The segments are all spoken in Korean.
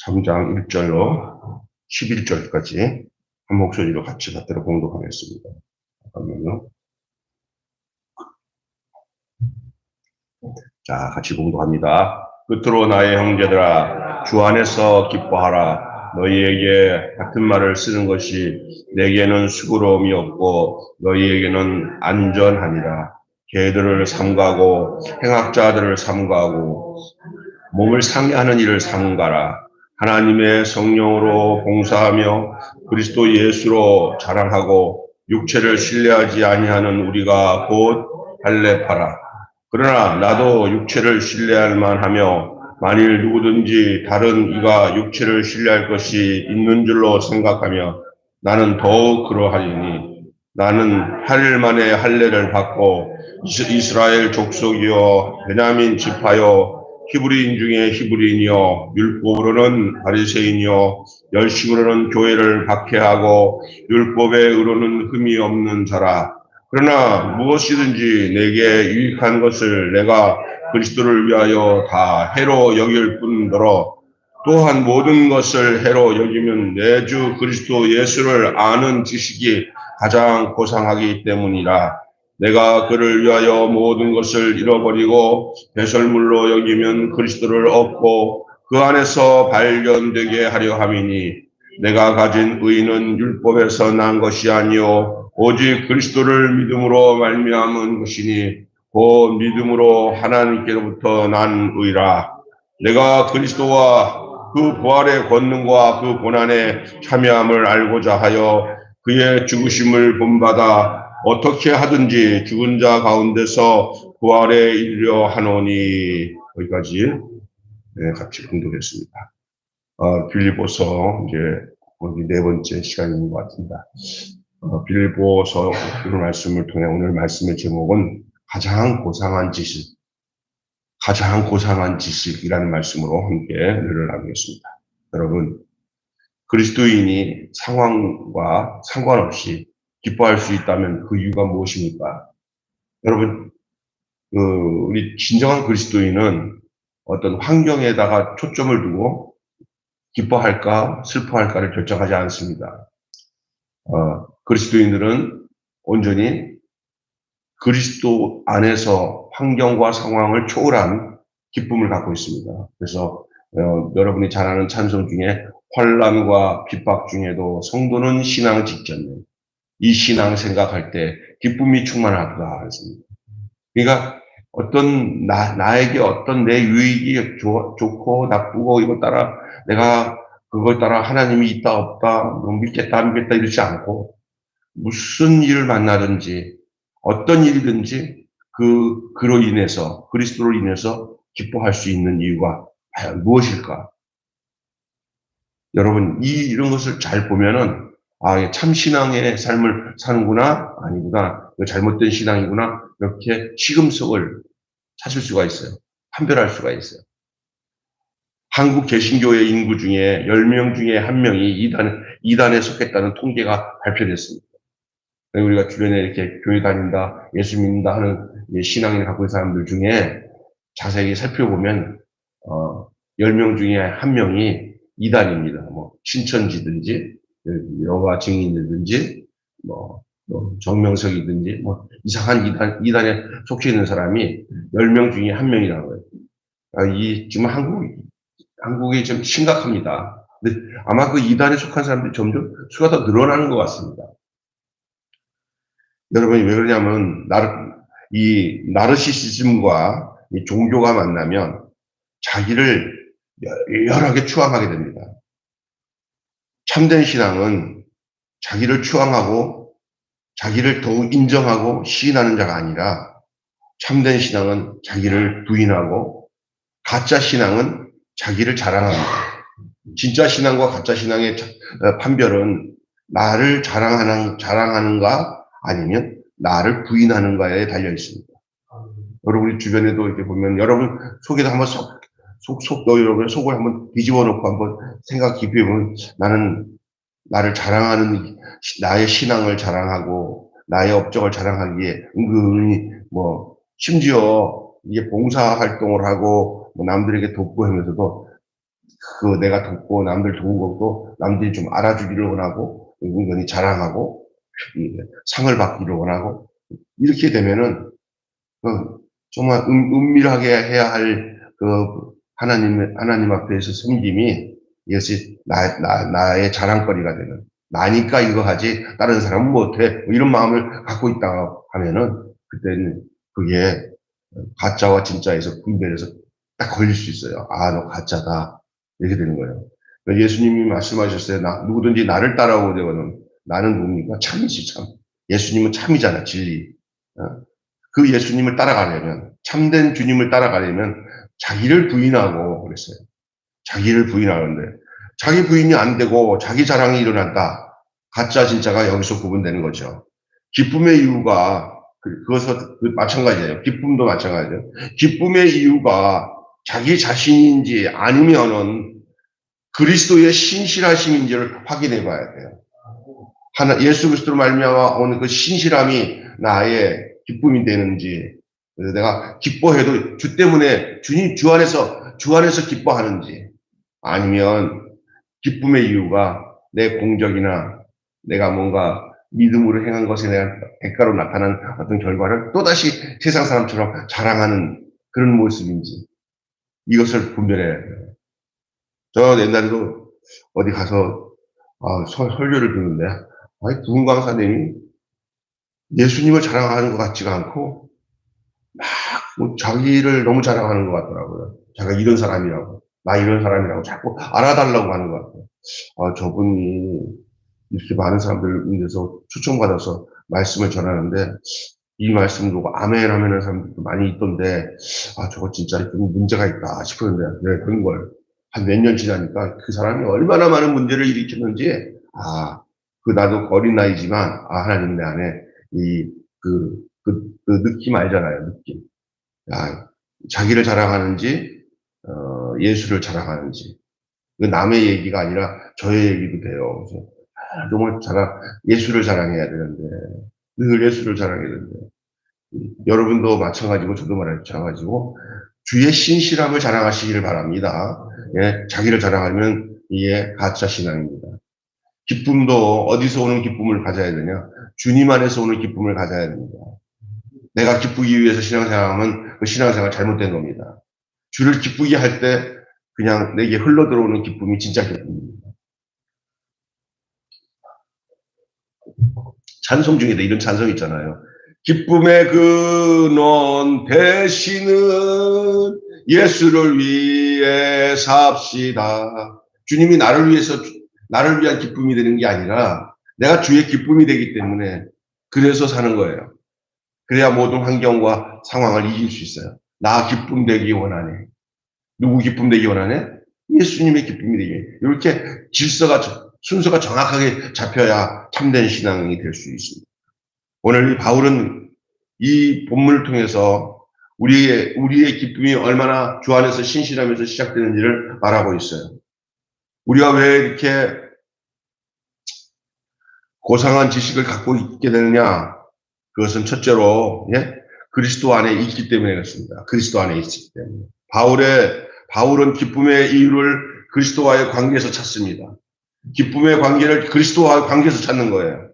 3장 1절로 11절까지 한 목소리로 같이 받들어 공독하겠습니다. 잠깐만요. 자, 같이 공독합니다. 끝으로 나의 형제들아, 주 안에서 기뻐하라. 너희에게 같은 말을 쓰는 것이 내게는 수고로움이 없고 너희에게는 안전하니라. 개들을 삼가고 행악자들을 삼가고 몸을 상해하는 일을 삼가라. 하나님의 성령으로 봉사하며 그리스도 예수로 자랑하고 육체를 신뢰하지 아니하는 우리가 곧 할례파라. 그러나 나도 육체를 신뢰할 만하며 만일 누구든지 다른 이가 육체를 신뢰할 것이 있는 줄로 생각하며 나는 더욱 그러하리니 나는 8일 만에 할례를 받고 이스라엘 족속이요 베냐민 지파요 히브리인 중에 히브리인이요 율법으로는 바리새인이요 열심으로는 교회를 박해하고 율법의 의로는 흠이 없는 자라. 그러나 무엇이든지 내게 유익한 것을 내가 그리스도를 위하여 다 해로 여길 뿐더러 또한 모든 것을 해로 여기면 내 주 그리스도 예수를 아는 지식이 가장 고상하기 때문이라. 내가 그를 위하여 모든 것을 잃어버리고 배설물로 여기면 그리스도를 얻고 그 안에서 발견되게 하려 함이니 내가 가진 의는 율법에서 난 것이 아니요 오직 그리스도를 믿음으로 말미암은 것이니 그 믿음으로 하나님께로부터 난 의라. 내가 그리스도와 그 부활의 권능과 그 고난의 참여함을 알고자 하여 그의 죽으심을 본받아 어떻게 하든지 죽은 자 가운데서 부활에 이르려 하노니. 여기까지 같이 공독했습니다. 빌립보서 이제 네 번째 시간인 것 같습니다. 빌립보서 오늘 말씀을 통해 오늘 말씀의 제목은 가장 고상한 지식이라는 말씀으로 함께 를 나누겠습니다. 여러분, 그리스도인이 상황과 상관없이 기뻐할 수 있다면 그 이유가 무엇입니까? 여러분, 우리 진정한 그리스도인은 어떤 환경에다가 초점을 두고 기뻐할까 슬퍼할까를 결정하지 않습니다. 그리스도인들은 온전히 그리스도 안에서 환경과 상황을 초월한 기쁨을 갖고 있습니다. 그래서 여러분이 잘 아는 찬송 중에 환난과 핍박 중에도 성도는 신앙 직전에 이 신앙 생각할 때 기쁨이 충만하다 했습니다. 그러니까 어떤 나에게 어떤 내 유익이 좋고 나쁘고 이것 따라 내가 그걸 따라 하나님이 있다 없다 믿겠다 안 믿겠다 이러지 않고 무슨 일을 만나든지 어떤 일이든지 그로 인해서 그리스도로 인해서 기뻐할 수 있는 이유가 과연 무엇일까? 여러분 이런 것을 잘 보면은 참 신앙의 삶을 사는구나 아니구나 잘못된 신앙이구나 이렇게 시금석을 찾을 수가 있어요. 판별할 수가 있어요. 한국 개신교회 인구 중에 10명 중에 1명이 이단에 속했다는 통계가 발표됐습니다. 우리가 주변에 이렇게 교회 다닌다, 예수 믿는다 하는 신앙을 갖고 있는 사람들 중에 자세히 살펴보면 10명 중에 1명이 이단입니다. 뭐 신천지든지 여호와 증인이든지 뭐 정명석이든지 뭐 이상한 이단에 속해 있는 사람이 10명 중에 1명이라는 거예요. 지금 한국이 좀 심각합니다. 근데 아마 그 이단에 속한 사람들이 점점 수가 더 늘어나는 것 같습니다. 여러분이 왜 그러냐면 이 나르시시즘과 이 종교가 만나면 자기를 여러 개 추앙하게 됩니다. 참된 신앙은 자기를 추앙하고 자기를 더욱 인정하고 시인하는 자가 아니라 참된 신앙은 자기를 부인하고 가짜 신앙은 자기를 자랑합니다. 진짜 신앙과 가짜 신앙의 판별은 나를 자랑하는가 아니면 나를 부인하는가에 달려 있습니다. 여러분 주변에도 이렇게 보면 여러분 속에도 한번 여러분의 속을 한번 뒤집어 놓고 한번 생각 깊이 해보면 나는 나를 자랑하는 나의 신앙을 자랑하고 나의 업적을 자랑하기에 은근히 심지어 이게 봉사 활동을 하고 남들에게 돕고 하면서도 내가 돕고 남들 도운 것도 남들이 좀 알아주기를 원하고, 은근히 자랑하고, 상을 받기를 원하고, 이렇게 되면은, 정말 은밀하게 해야 할 하나님 앞에서 섬김이 이것이 나의 자랑거리가 되는, 나니까 이거 하지 다른 사람은 못해, 뭐 이런 마음을 갖고 있다 하면은 그때는 그게 가짜와 진짜에서 분별해서 딱 걸릴 수 있어요. 아, 너 가짜다, 이렇게 되는 거예요. 그러니까 예수님이 말씀하셨어요. 누구든지 나를 따라오려면 나는 뭡니까? 참이지, 참. 예수님은 참이잖아, 진리. 그 예수님을 따라가려면, 참된 주님을 따라가려면 자기를 부인하고 그랬어요. 자기를 부인하는데, 자기 부인이 안 되고 자기 자랑이 일어난다. 가짜 진짜가 여기서 구분되는 거죠. 기쁨의 이유가 그것도 마찬가지예요. 기쁨도 마찬가지예요. 기쁨의 이유가 자기 자신인지 아니면은 그리스도의 신실하심인지를 확인해 봐야 돼요. 예수 그리스도로 말미암아 오는 그 신실함이 나의 기쁨이 되는지, 그래서 내가 기뻐해도 주 때문에 주 안에서 기뻐하는지, 아니면 기쁨의 이유가 내 공적이나 내가 뭔가 믿음으로 행한 것에 대한 대가로 나타난 어떤 결과를 또다시 세상 사람처럼 자랑하는 그런 모습인지, 이것을 분별해야 돼요. 저 옛날에도 어디 가서 설교를 듣는데, 부흥 강사님이 예수님을 자랑하는 것 같지가 않고 뭐 자기를 너무 자랑하는 것 같더라고요. 자기가 이런 사람이라고, 나 이런 사람이라고 자꾸 알아달라고 하는 것 같아요. 저분이 이렇게 많은 사람들 위해서 초청받아서 말씀을 전하는데, 이 말씀 보고 아멘 하는 사람들도 많이 있던데, 저거 진짜 좀 문제가 있다 싶었는데, 네, 그런 걸 한 몇 년 지나니까 그 사람이 얼마나 많은 문제를 일으켰는지, 나도 어린 나이지만, 하나님 내 안에 그 느낌 알잖아요, 느낌. 자기를 자랑하는지, 예수를 자랑하는지. 그 남의 얘기가 아니라 저의 얘기도 돼요. 그래서 정말 예수를 자랑해야 되는데, 늘 예수를 자랑해야 되는데, 여러분도 마찬가지고 저도 마찬가지고 주의 신실함을 자랑하시기를 바랍니다. 예, 자기를 자랑하면 이게 가짜 신앙입니다. 기쁨도 어디서 오는 기쁨을 가져야 되냐? 주님 안에서 오는 기쁨을 가져야 됩니다. 내가 기쁘기 위해서 신앙생활하면 그 신앙생활 잘못된 겁니다. 주를 기쁘게 할 때 그냥 내게 흘러들어오는 기쁨이 진짜 기쁨입니다. 찬송 중에도 이런 찬송 있잖아요. 기쁨의 근원 되시는 예수를 위해 삽시다. 주님이 나를 위한 기쁨이 되는 게 아니라 내가 주의 기쁨이 되기 때문에 그래서 사는 거예요. 그래야 모든 환경과 상황을 이길 수 있어요. 나 기쁨 되기 원하네. 누구 기쁨 되기 원하네? 예수님의 기쁨이 되기. 이렇게 순서가 정확하게 잡혀야 참된 신앙이 될 수 있습니다. 오늘 바울은 이 본문을 통해서 우리의 기쁨이 얼마나 주 안에서 신실하면서 시작되는지를 말하고 있어요. 우리가 왜 이렇게 고상한 지식을 갖고 있게 되느냐? 그것은 첫째로, 그리스도 안에 있기 때문에 그렇습니다. 그리스도 안에 있기 때문에. 바울은 기쁨의 이유를 그리스도와의 관계에서 찾습니다. 기쁨의 관계를 그리스도와의 관계에서 찾는 거예요.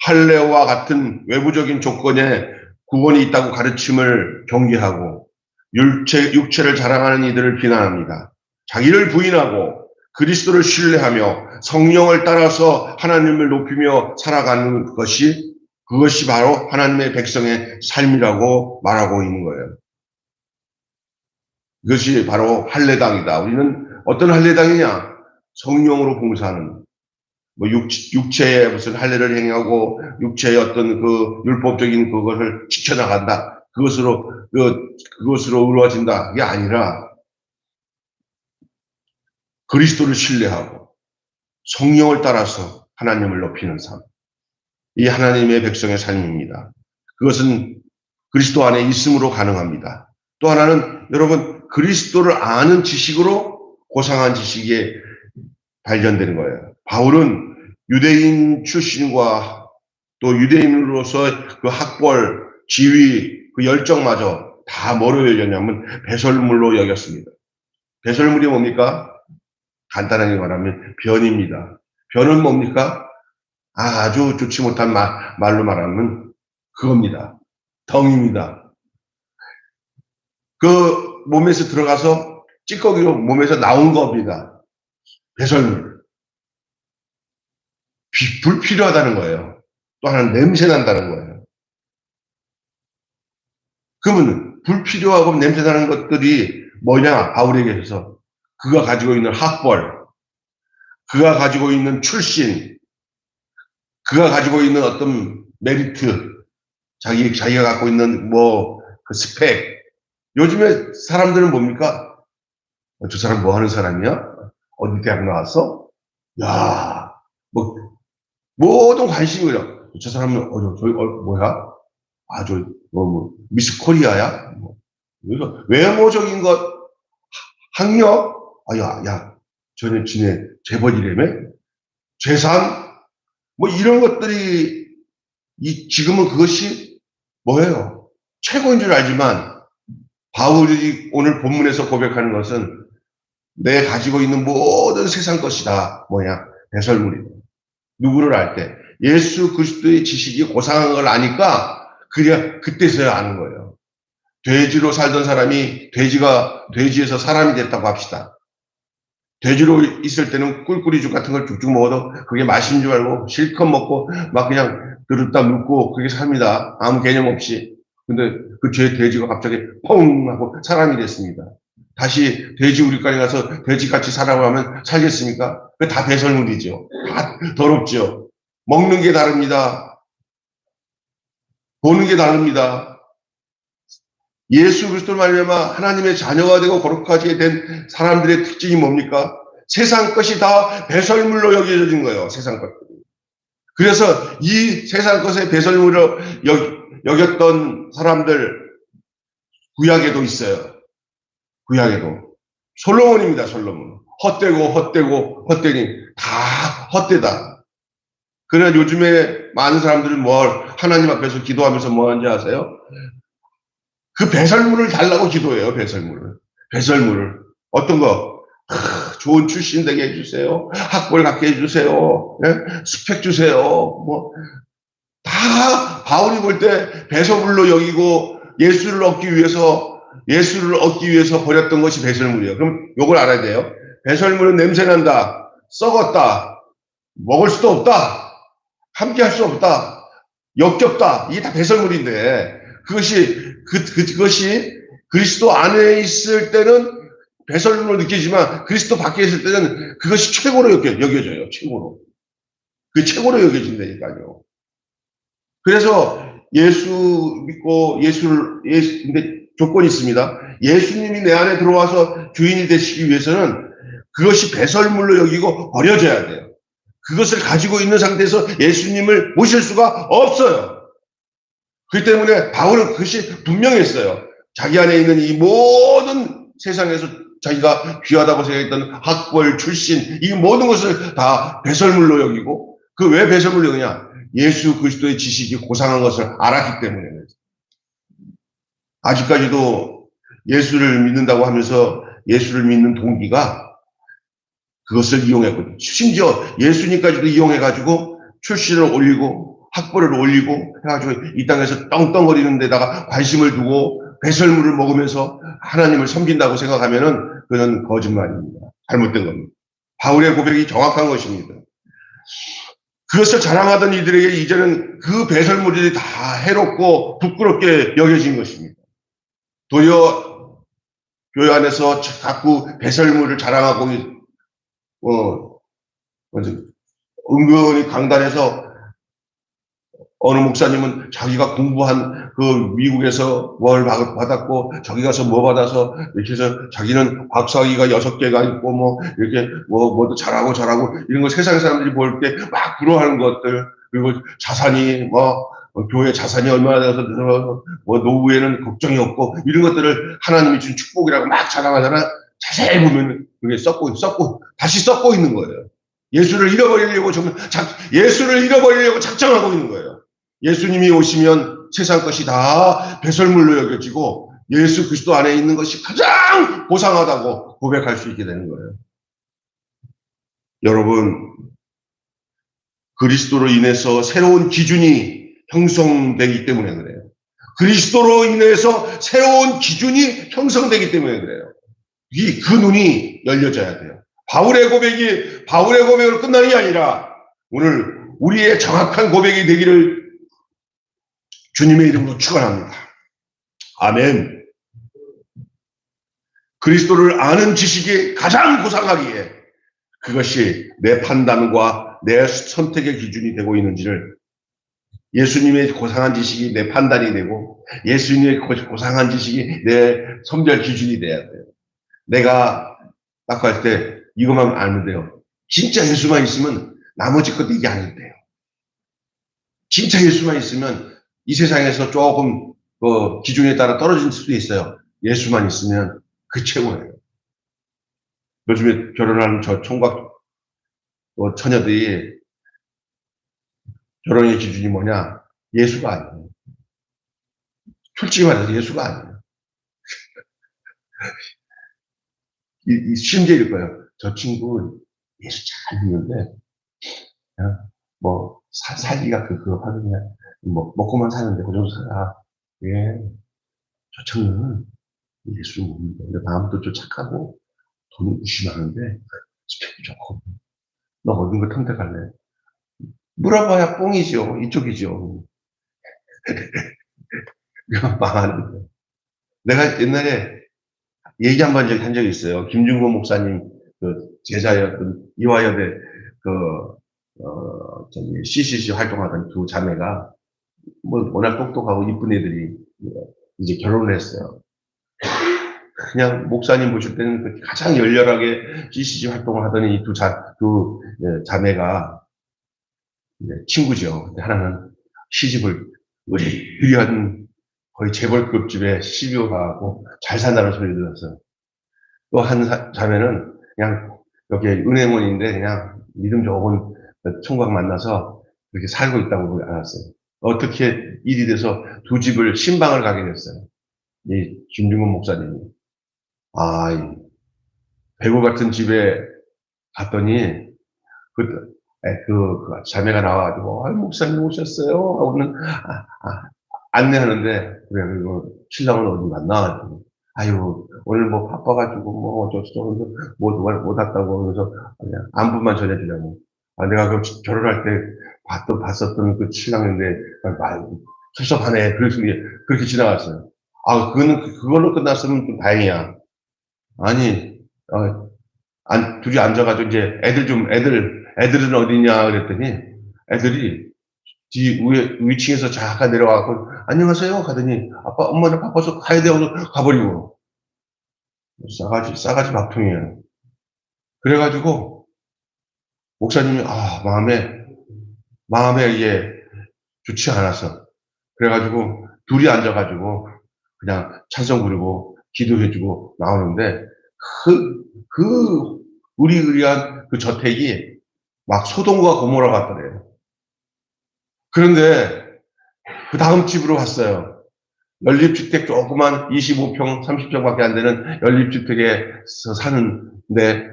할례와 같은 외부적인 조건에 구원이 있다고 가르침을 경계하고 육체를 자랑하는 이들을 비난합니다. 자기를 부인하고 그리스도를 신뢰하며 성령을 따라서 하나님을 높이며 살아가는 그것이 바로 하나님의 백성의 삶이라고 말하고 있는 거예요. 이것이 바로 할례당이다. 우리는 어떤 할례당이냐? 성령으로 봉사하는, 육체에 무슨 할례를 행하고 육체의 어떤 그 율법적인 그것을 지켜나간다. 그것으로 이루어진다. 이게 아니라 그리스도를 신뢰하고 성령을 따라서 하나님을 높이는 삶. 이 하나님의 백성의 삶입니다. 그것은 그리스도 안에 있음으로 가능합니다. 또 하나는 여러분 그리스도를 아는 지식으로 고상한 지식이 발견되는 거예요. 바울은 유대인 출신과 또 유대인으로서 그 학벌, 지위, 그 열정마저 다 뭐로 열렸냐면 배설물로 여겼습니다. 배설물이 뭡니까? 간단하게 말하면 변입니다. 변은 뭡니까? 아주 좋지 못한 말로 말하면 그겁니다. 덩입니다. 그 몸에서 들어가서 찌꺼기로 몸에서 나온 겁니다. 배설물. 불필요하다는 거예요. 또 하나는 냄새 난다는 거예요. 그러면 불필요하고 냄새 나는 것들이 뭐냐? 바울에게 있어서 그가 가지고 있는 학벌, 그가 가지고 있는 출신, 그가 가지고 있는 어떤 메리트, 자기가 갖고 있는 그 스펙. 요즘에 사람들은 뭡니까? 저 사람 뭐 하는 사람이야? 어디 대학 나왔어? 야, 모든 관심이 그냥, 저 사람은, 뭐야? 미스 코리아야? 그래서 외모적인 것, 학력? 전에 지네 재벌이라며? 재산? 이런 것들이, 지금은 그것이 뭐예요? 최고인 줄 알지만, 바울이 오늘 본문에서 고백하는 것은 내 가지고 있는 모든 세상 것이 다 배설물이다. 누구를 알 때? 예수 그리스도의 지식이 고상한 걸 아니까 그때서야 아는 거예요. 돼지로 살던 사람이 돼지에서 사람이 됐다고 합시다. 돼지로 있을 때는 꿀꿀이죽 같은 걸 쭉쭉 먹어도 그게 맛있는 줄 알고 실컷 먹고 막 그냥 그릇다 눕고 그게 삽니다. 아무 개념 없이. 근데 그 돼지가 갑자기 펑 하고 사람이 됐습니다. 다시 돼지 우리까지 가서 돼지같이 살아가면 살겠습니까? 그게 다 배설물이죠. 다 더럽죠. 먹는 게 다릅니다. 보는 게 다릅니다. 예수 그리스도를 말미암아 하나님의 자녀가 되고 거룩하게 된 사람들의 특징이 뭡니까? 세상 것이 다 배설물로 여겨진 거예요. 세상 것들이. 그래서 이 세상 것의 배설물로 여겼던 사람들 구약에도 있어요. 구약에도. 솔로몬입니다. 솔로몬. 헛되니 다 헛되다. 그러나 요즘에 많은 사람들은 하나님 앞에서 기도하면서 뭐 하는지 아세요? 그 배설물을 달라고 기도해요. 배설물을. 어떤 거? 좋은 출신 되게 해주세요. 학벌 갖게 해주세요. 예? 스펙 주세요. 다 바울이 볼 때 배설물로 여기고 예수를 얻기 위해서 버렸던 것이 배설물이에요. 그럼 요걸 알아야 돼요. 배설물은 냄새 난다. 썩었다. 먹을 수도 없다. 함께 할 수 없다. 역겹다. 이게 다 배설물인데 그것이 그리스도 안에 있을 때는 배설물로 느끼지만 그리스도 밖에 있을 때는 그것이 최고로 여겨져요. 최고로. 그 최고로 여겨진다니까요. 그래서 예수 믿고 근데 조건이 있습니다. 예수님이 내 안에 들어와서 주인이 되시기 위해서는 그것이 배설물로 여기고 버려져야 돼요. 그것을 가지고 있는 상태에서 예수님을 모실 수가 없어요. 그렇기 때문에 바울은 그것이 분명했어요. 자기 안에 있는 이 모든 세상에서 자기가 귀하다고 생각했던 학벌, 출신, 이 모든 것을 다 배설물로 여기고 그 왜 배설물로 여기냐? 예수 그리스도의 지식이 고상한 것을 알았기 때문에. 아직까지도 예수를 믿는다고 하면서 예수를 믿는 동기가 그것을 이용했거든요. 심지어 예수님까지도 이용해가지고 출신을 올리고 학벌을 올리고 해가지고 이 땅에서 떵떵거리는 데다가 관심을 두고 배설물을 먹으면서 하나님을 섬긴다고 생각하면은 그건 거짓말입니다. 잘못된 겁니다. 바울의 고백이 정확한 것입니다. 그것을 자랑하던 이들에게 이제는 그 배설물들이 다 해롭고 부끄럽게 여겨진 것입니다. 도리어 교회 안에서 자꾸 배설물을 자랑하고 은근히 강단에서 어느 목사님은 자기가 공부한 그 미국에서 뭘 받았고 저기 가서 뭐 받아서 이렇게 해서 자기는 박사학위가 6개가 있고 이렇게 뭐도 잘하고 이런 거 세상 사람들이 볼 때 막 부러워하는 것들 그리고 자산이 교회 자산이 얼마나 돼서 노후에는 걱정이 없고 이런 것들을 하나님이 준 축복이라고 막 자랑하잖아. 자세히 보면 그게 썩고 다시 썩고 있는 거예요. 예수를 잃어버리려고 작정하고 있는 거예요. 예수님이 오시면 세상 것이 다 배설물로 여겨지고 예수 그리스도 안에 있는 것이 가장 고상하다고 고백할 수 있게 되는 거예요. 여러분, 그리스도로 인해서 새로운 기준이 형성되기 때문에 그래요. 그리스도로 인해서 새로운 기준이 형성되기 때문에 그래요. 그 눈이 열려져야 돼요. 바울의 고백으로 끝나는 게 아니라 오늘 우리의 정확한 고백이 되기를 주님의 이름으로 축원합니다. 아멘. 그리스도를 아는 지식이 가장 고상하기에 그것이 내 판단과 내 선택의 기준이 되고 있는지를, 예수님의 고상한 지식이 내 판단이 되고 예수님의 고상한 지식이 내 선별 기준이 돼야 돼요. 내가 딱 할 때 이것만 알면 돼요. 진짜 예수만 있으면 나머지 것도 이게 아닌데요. 진짜 예수만 있으면 이 세상에서 조금 기준에 따라 떨어질 수도 있어요. 예수만 있으면 그 최고예요. 요즘에 결혼하는 저 총각 처녀들이 결혼의 기준이 뭐냐? 예수가 아니에요. 솔직히 말해서 예수가 아니에요. 심지어 이럴 거예요. 저 친구 예수 잘 믿는데 뭐 살기가 그거 하느냐, 뭐 먹고만 사는데 그 정도 살아. 예, 저 청년은 예수 못 믿어. 근데 마음도 좀 착하고 돈이 무심하는데 스펙이 좋고. 너 어떤 걸 선택할래? 물어봐야 뽕이죠. 이쪽이죠. 망하는 거예요. 내가 옛날에 얘기 한 번 한 적이 있어요. 김중곤 목사님 그 제자였던 이화여대 CCC 활동하던 두 자매가 뭐 워낙 똑똑하고 이쁜 애들이 이제 결혼을 했어요. 그냥 목사님 보실 때는 가장 열렬하게 CCC 활동을 하던 이 두 자매가 친구죠. 근데 하나는 시집을 의리한 거의 재벌급 집에 시집을 가고 잘 산다는 소리 들었어요. 또 한 자매는 그냥 여기 은행원인데 그냥 믿음 좋은 총각 만나서 그렇게 살고 있다고 알았어요. 어떻게 일이 돼서 두 집을 신방을 가게 됐어요. 이 김중곤 목사님이. 이 배고 같은 집에 갔더니 그 자매가 나와가지고 목사님 오셨어요 하고는 안내하는데, 그래 그리고 신랑은 어디 갔나? 아유 오늘 뭐 바빠가지고 뭐 어쩌고저쩌고 못 왔다고. 그래서 그냥 안부만 전해주려고. 내가 그 결혼할 때 봤었던 그 신랑인데 섭섭하네. 그래서 그렇게 지나갔어요. 그걸로 끝났으면 좀 다행이야. 아니 둘이 앉아가지고 이제 애들은 어디냐 그랬더니 애들이 위층에서 잠깐 내려와서 안녕하세요 가더니 엄마는 바빠서 가야 돼요 가버리고. 싸가지 막통이에요. 그래가지고 목사님이 마음에 이게 좋지 않아서, 그래가지고 둘이 앉아가지고 그냥 찬송 부르고 기도해주고 나오는데 의리의리한 그 저택이 막 소돔과 고모라 같더래요. 그런데 그 다음 집으로 갔어요. 연립주택 조그만 25평, 30평밖에 안 되는 연립주택에서 사는데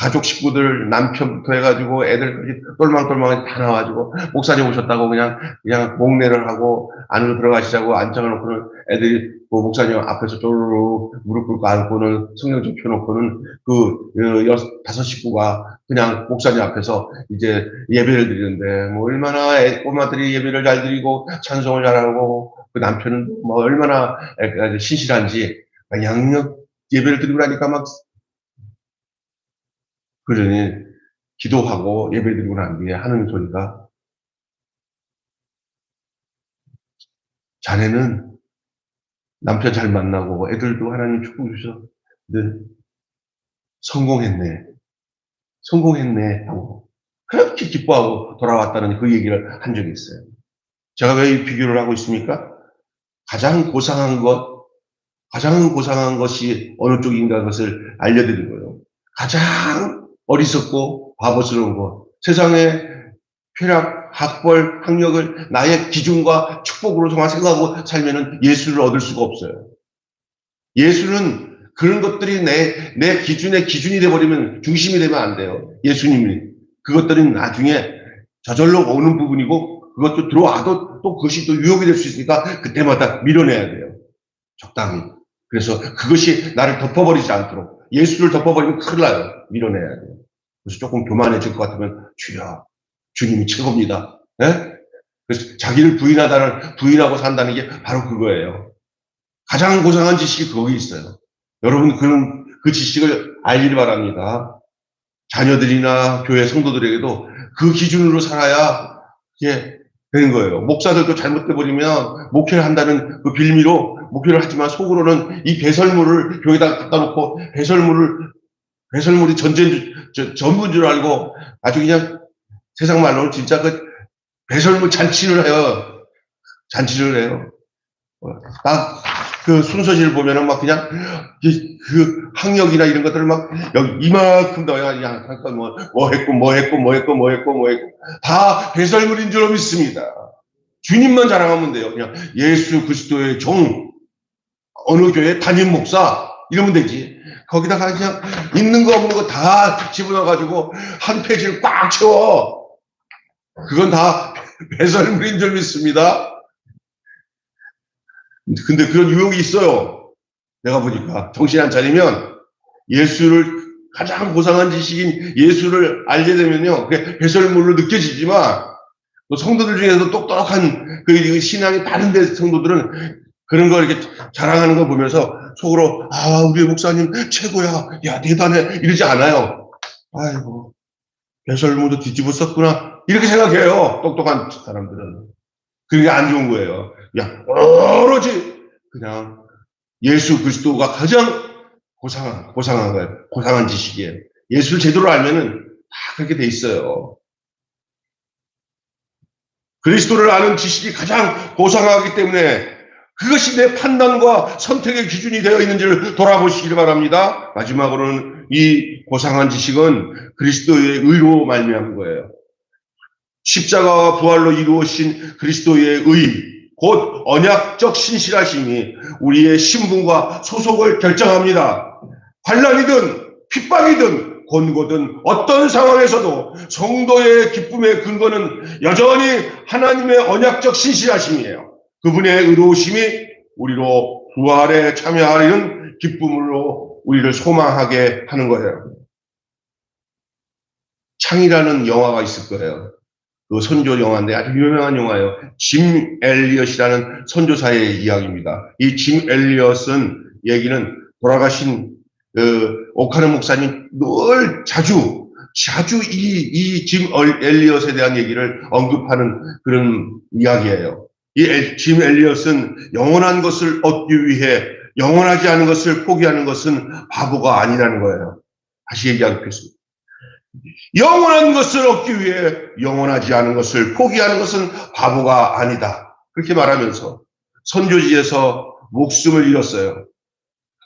가족 식구들 남편부터 해가지고 애들 똘망똘망 다 나와가지고 목사님 오셨다고 그냥 목례를 하고 안으로 들어가시자고 앉혀놓고는 애들이 목사님 앞에서 쪼르르 무릎 꿇고 앉고는 성경 좀 펴놓고는 다섯 식구가 그냥 목사님 앞에서 이제 예배를 드리는데 뭐 얼마나 꼬마들이 예배를 잘 드리고 찬송을 잘하고 그 남편은 뭐 얼마나 신실한지 양력 예배를 드리고 나니까 막, 그러니 기도하고 예배 드리고 난 뒤에 하는 소리가, 자네는 남편 잘 만나고 애들도 하나님 축복 주셔. 네. 성공했네 하고 그렇게 기뻐하고 돌아왔다는 그 얘기를 한 적이 있어요. 제가 왜 이 비교를 하고 있습니까? 가장 고상한 것이 어느 쪽인가 것을 알려드린 거예요. 가장 어리석고 바보스러운 것, 세상의 쾌락, 학벌, 학력을 나의 기준과 축복으로 정말 생각하고 살면은 예수를 얻을 수가 없어요. 예수는 그런 것들이 내 기준이 돼버리면, 중심이 되면 안 돼요. 예수님이. 그것들은 나중에 저절로 오는 부분이고, 그것도 들어와도 또 그것이 또 유혹이 될 수 있으니까 그때마다 밀어내야 돼요. 적당히. 그래서 그것이 나를 덮어버리지 않도록. 예수를 덮어버리면 큰일 나요. 밀어내야 돼요. 그래서 조금 교만해질 것 같으면, 주여, 주님이 최고입니다. 네? 그래서 자기를 부인하고 산다는 게 바로 그거예요. 가장 고상한 지식이 거기 있어요. 여러분, 그 지식을 알기를 바랍니다. 자녀들이나 교회 성도들에게도 그 기준으로 살아야 이게 되는 거예요. 목사들도 잘못돼 버리면 목회를 한다는 그 빌미로 목회를 하지만 속으로는 이 배설물을 교회에다 갖다 놓고 배설물이 전부인 줄 알고 아주 그냥 세상 말로는 진짜 그 배설물 잔치를 해요. 막 그 순서지를 보면은 막 그냥 그 학력이나 이런 것들을 막 여기 이만큼 넣어야 잠깐 뭐 했고 다 배설물인 줄 믿습니다. 주님만 자랑하면 돼요. 그냥 예수 그리스도의 종, 어느 교회 담임 목사 이러면 되지. 거기다가 그냥 있는 거 없는 거 다 집어넣어가지고 한 페이지를 꽉 채워. 그건 다 배설물인 줄 믿습니다. 근데 그런 유혹이 있어요. 내가 보니까 정신 안 차리면 가장 고상한 지식인 예수를 알게 되면요, 그게 배설물로 느껴지지만 또 성도들 중에서 똑똑한 그 신앙이 다른데 성도들은 그런 거 이렇게 자랑하는 거 보면서 속으로 우리 목사님 최고야, 야 대단해 이러지 않아요. 아이고 배설물도 뒤집어 썼구나 이렇게 생각해요. 똑똑한 사람들은. 그게 안 좋은 거예요. 야, 오로지 그냥 예수 그리스도가 가장 고상한 거예요. 고상한 지식이에요. 예수를 제대로 알면은 다 그렇게 돼 있어요. 그리스도를 아는 지식이 가장 고상하기 때문에 그것이 내 판단과 선택의 기준이 되어 있는지를 돌아보시길 바랍니다. 마지막으로는 이 고상한 지식은 그리스도의 의로 말미암은 거예요. 십자가와 부활로 이루어진 그리스도의 의, 곧 언약적 신실하심이 우리의 신분과 소속을 결정합니다. 환난이든 핍박이든 곤고든 어떤 상황에서도 성도의 기쁨의 근거는 여전히 하나님의 언약적 신실하심이에요. 그분의 의로우심이 우리로 부활에 참여하는 기쁨으로 우리를 소망하게 하는 거예요. 창이라는 영화가 있을 거예요. 그 선조 영화인데 아주 유명한 영화예요. 짐 엘리엇이라는 선조사의 이야기입니다. 이 짐 엘리엇은 얘기는 돌아가신 오카는 목사님 늘 자주 이 짐 엘리엇에 대한 얘기를 언급하는 그런 이야기예요. 이 짐 엘리엇은 영원한 것을 얻기 위해 영원하지 않은 것을 포기하는 것은 바보가 아니라는 거예요. 다시 얘기하겠습니다. 영원한 것을 얻기 위해 영원하지 않은 것을 포기하는 것은 바보가 아니다. 그렇게 말하면서 선교지에서 목숨을 잃었어요.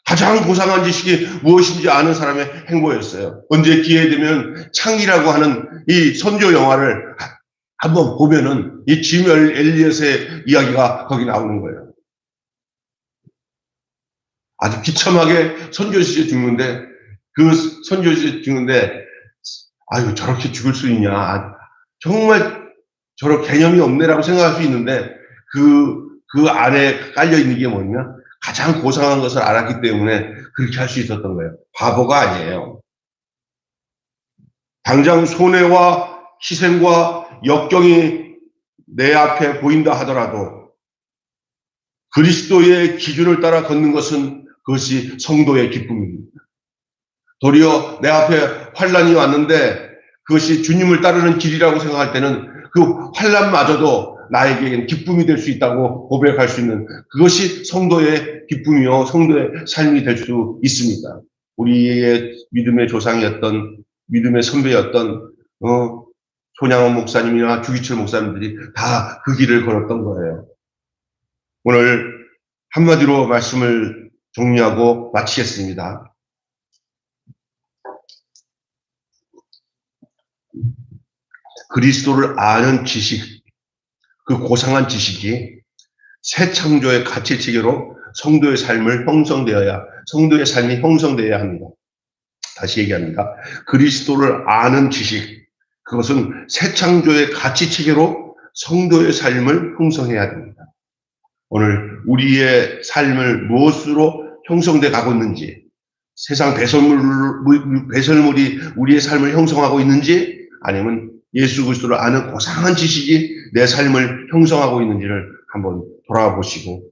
가장 고상한 지식이 무엇인지 아는 사람의 행보였어요. 언제 기회 되면 창이라고 하는 이 선교 영화를 한번 보면은 이 짐 엘리엇의 이야기가 거기 나오는 거예요. 아주 비참하게 선교지에 죽는데 아유, 저렇게 죽을 수 있냐. 정말 저런 개념이 없네라고 생각할 수 있는데, 그 안에 깔려있는 게 뭐냐? 가장 고상한 것을 알았기 때문에 그렇게 할 수 있었던 거예요. 바보가 아니에요. 당장 손해와 희생과 역경이 내 앞에 보인다 하더라도 그리스도의 기준을 따라 걷는 것은 그것이 성도의 기쁨입니다. 도리어 내 앞에 환난이 왔는데 그것이 주님을 따르는 길이라고 생각할 때는 그 환난마저도 나에게는 기쁨이 될 수 있다고 고백할 수 있는 그것이 성도의 기쁨이요 성도의 삶이 될 수 있습니다. 우리의 믿음의 조상이었던 믿음의 선배였던 손양원 목사님이나 주기철 목사님들이 다 그 길을 걸었던 거예요. 오늘 한마디로 말씀을 정리하고 마치겠습니다. 그리스도를 아는 지식, 그 고상한 지식이 새 창조의 가치 체계로 성도의 삶을 성도의 삶이 형성되어야 합니다. 다시 얘기합니다. 그리스도를 아는 지식, 그것은 새 창조의 가치 체계로 성도의 삶을 형성해야 됩니다. 오늘 우리의 삶을 무엇으로 형성돼 가고 있는지, 세상 배설물이 우리의 삶을 형성하고 있는지, 아니면 예수 그리스도를 아는 고상한 지식이 내 삶을 형성하고 있는지를 한번 돌아보시고,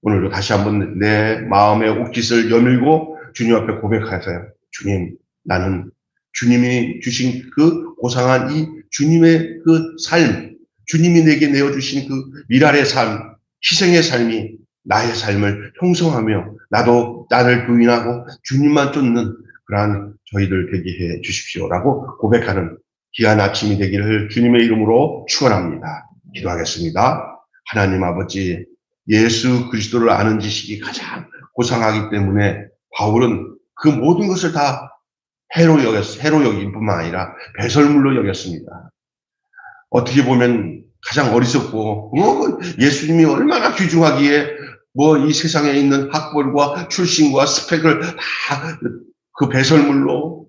오늘도 다시 한번 내 마음의 옷깃을 여밀고 주님 앞에 고백하세요. 주님, 나는 주님이 주신 그 고상한 이 주님의 그 삶, 주님이 내게 내어주신 그 미랄의 삶, 희생의 삶이 나의 삶을 형성하며 나도 나를 부인하고 주님만 쫓는 그러한 저희들 되게 해 주십시오라고 고백하는 귀한 아침이 되기를 주님의 이름으로 축원합니다. 기도하겠습니다. 하나님 아버지, 예수 그리스도를 아는 지식이 가장 고상하기 때문에 바울은 그 모든 것을 다 해로 여길 뿐만 아니라 배설물로 여겼습니다. 어떻게 보면 가장 어리석고, 예수님이 얼마나 귀중하기에 이 세상에 있는 학벌과 출신과 스펙을 다 그 배설물로,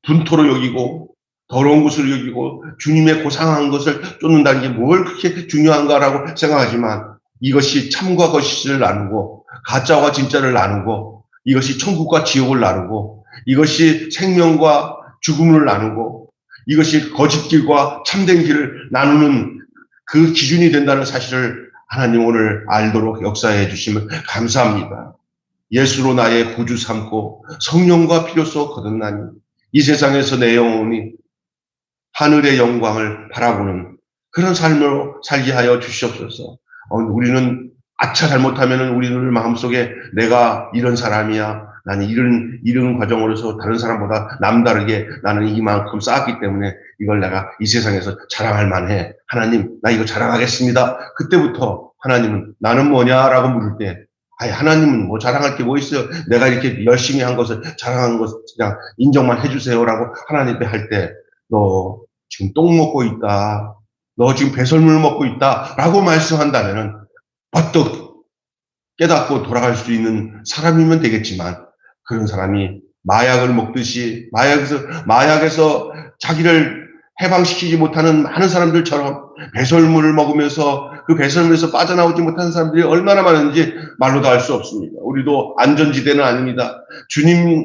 분토로 여기고, 더러운 것을 여기고, 주님의 고상한 것을 쫓는다는 게 뭘 그렇게 중요한가라고 생각하지만, 이것이 참과 거짓을 나누고, 가짜와 진짜를 나누고, 이것이 천국과 지옥을 나누고, 이것이 생명과 죽음을 나누고, 이것이 거짓길과 참된 길을 나누는 그 기준이 된다는 사실을 하나님 오늘 알도록 역사해 주시면 감사합니다. 예수로 나의 구주 삼고 성령과 피로써 거듭나니 이 세상에서 내 영혼이 하늘의 영광을 바라보는 그런 삶으로 살게 하여 주시옵소서. 우리는 아차 잘못하면 우리들 마음속에 내가 이런 사람이야, 나는 이런 과정으로서 다른 사람보다 남다르게 나는 이만큼 쌓았기 때문에 이걸 내가 이 세상에서 자랑할 만해. 하나님, 나 이거 자랑하겠습니다. 그때부터 하나님은 나는 뭐냐라고 물을 때, 하나님은 뭐 자랑할 게 뭐 있어요? 내가 이렇게 열심히 한 것을 자랑한 것을 그냥 인정만 해주세요라고 하나님께 할 때, 너 지금 똥 먹고 있다. 너 지금 배설물 먹고 있다. 라고 말씀한다면은 버떡 깨닫고 돌아갈 수 있는 사람이면 되겠지만, 그런 사람이 마약을 먹듯이 마약에서 자기를 해방시키지 못하는 많은 사람들처럼 배설물을 먹으면서 그 배설물에서 빠져나오지 못하는 사람들이 얼마나 많은지 말로도 알 수 없습니다. 우리도 안전지대는 아닙니다.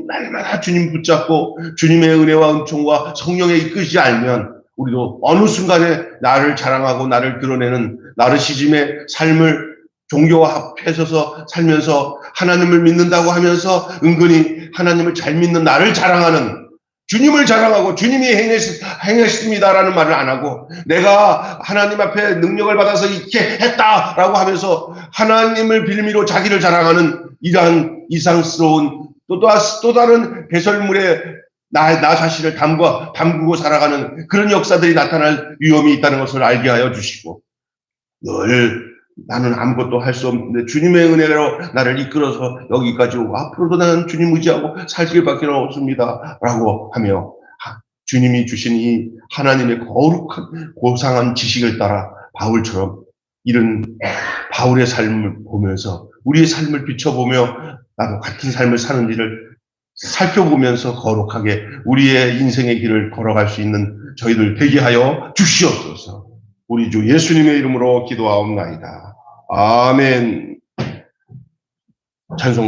날마다 주님 붙잡고 주님의 은혜와 은총과 성령의 이끄시지 않으면 우리도 어느 순간에 나를 자랑하고 나를 드러내는 나르시즘의 삶을 종교와 합해서 살면서 하나님을 믿는다고 하면서 은근히 하나님을 잘 믿는 나를 자랑하는, 주님을 자랑하고 주님이 행했습니다라는 말을 안 하고 내가 하나님 앞에 능력을 받아서 이렇게 했다라고 하면서 하나님을 빌미로 자기를 자랑하는 이러한 이상스러운 또 다른 배설물에 나 자신을 담그고 살아가는 그런 역사들이 나타날 위험이 있다는 것을 알게 하여 주시고, 늘 나는 아무것도 할 수 없는데 주님의 은혜로 나를 이끌어서 여기까지 오고 앞으로도 나는 주님 의지하고 살 길밖에 없습니다 라고 하며 주님이 주신 이 하나님의 거룩한 고상한 지식을 따라 바울처럼 이런 바울의 삶을 보면서 우리의 삶을 비춰보며 나도 같은 삶을 사는지를 살펴보면서 거룩하게 우리의 인생의 길을 걸어갈 수 있는 저희들 되게 하여 주시옵소서. 우리 주 예수님의 이름으로 기도하옵나이다. 아멘. 찬송가